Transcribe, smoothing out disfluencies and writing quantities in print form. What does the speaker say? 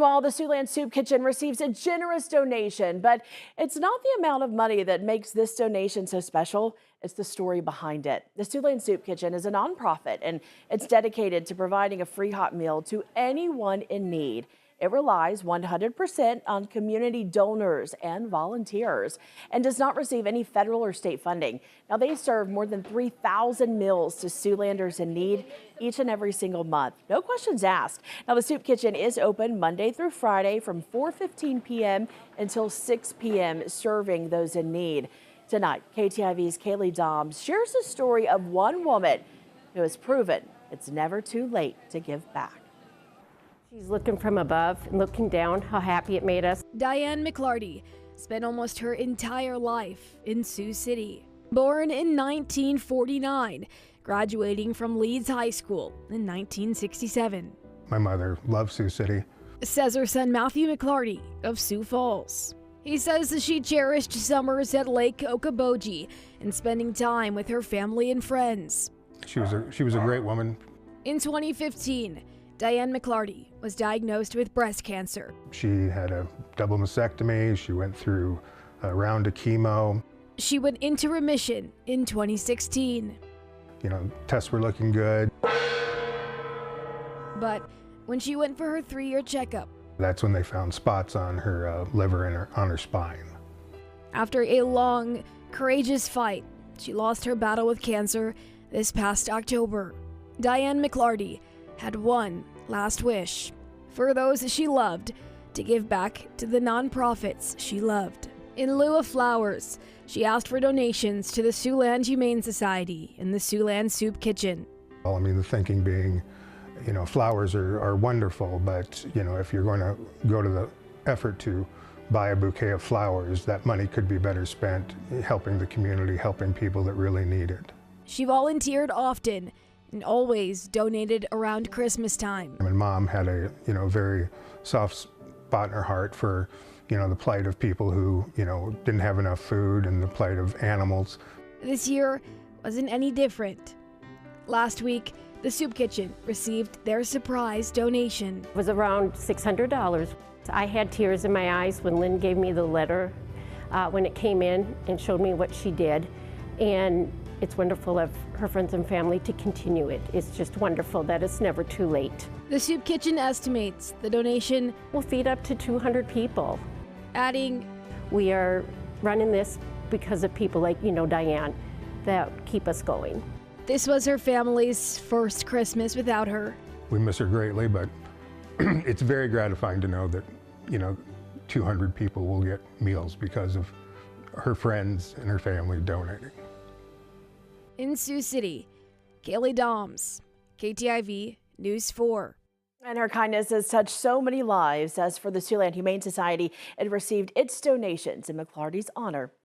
Well, the Siouxland Soup Kitchen receives a generous donation, but it's not the amount of money that makes this donation so special. It's the story behind it. The Siouxland Soup Kitchen is a nonprofit, and it's dedicated to providing a free hot meal to anyone in need. It relies 100% on community donors and volunteers and does not receive any federal or state funding. Now, they serve more than 3,000 meals to Siouxlanders in need each and every single month. No questions asked. Now, the Soup Kitchen is open Monday through Friday from 4:15 p.m. until 6 p.m., serving those in need. Tonight, KTIV's Kaylee Doms shares the story of one woman who has proven it's never too late to give back. She's looking from above and looking down, how happy it made us. Diane McClarty spent almost her entire life in Sioux City. Born in 1949, graduating from Leeds High School in 1967. My mother loved Sioux City. Says her son Matthew McClarty of Sioux Falls. He says that she cherished summers at Lake Okoboji and spending time with her family and friends. She was a great woman. In 2015, Diane McClarty was diagnosed with breast cancer. She had a double mastectomy. She went through a round of chemo. She went into remission in 2016. Tests were looking good. But when she went for her 3-year checkup, that's when they found spots on her liver and on her spine. After a long, courageous fight, she lost her battle with cancer this past October. Diane McClarty had one last wish for those she loved to give back to the nonprofits she loved. In lieu of flowers, she asked for donations to the Siouxland Humane Society and the Siouxland Soup Kitchen. Well, the thinking being, flowers are wonderful, but, if you're going to go to the effort to buy a bouquet of flowers, that money could be better spent helping the community, helping people that really need it. She volunteered often and always donated around Christmas time. And Mom had a, very soft spot in her heart for, the plight of people who, didn't have enough food and the plight of animals. This year wasn't any different. Last week, the Soup Kitchen received their surprise donation. It was around $600. I had tears in my eyes when Lynn gave me the letter when it came in and showed me what she did. And it's wonderful of her friends and family to continue it. It's just wonderful that it's never too late. The Soup Kitchen estimates the donation will feed up to 200 people. Adding, we are running this because of people like, Diane, that keep us going. This was her family's first Christmas without her. We miss her greatly, but it's very gratifying to know that, 200 people will get meals because of her friends and her family donating. In Sioux City, Kaylee Doms, KTIV News 4. And her kindness has touched so many lives. As for the Siouxland Humane Society, it received its donations in McClarty's honor.